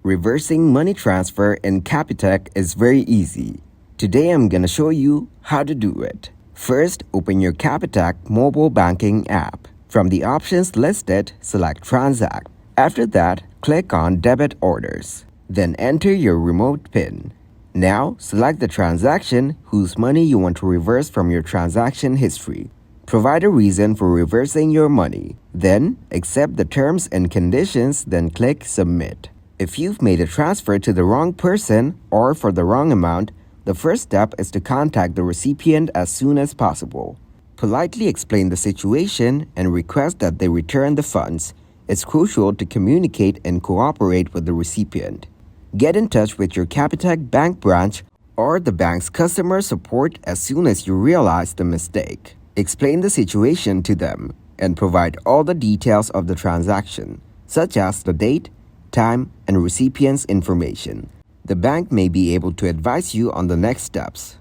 Reversing money transfer in Capitec is very easy. Today I'm gonna show you how to do it. First, open your Capitec mobile banking app. From the options listed, select Transact. After that, click on Debit Orders. Then enter your remote PIN. Now, select the transaction whose money you want to reverse from your transaction history. Provide a reason for reversing your money. Then, accept the terms and conditions, then click Submit. If you've made a transfer to the wrong person or for the wrong amount, the first step is to contact the recipient as soon as possible. Politely explain the situation and request that they return the funds. It's crucial to communicate and cooperate with the recipient. Get in touch with your Capitec bank branch or the bank's customer support as soon as you realize the mistake. Explain the situation to them and provide all the details of the transaction, such as the date, time, and recipient's information. The bank may be able to advise you on the next steps.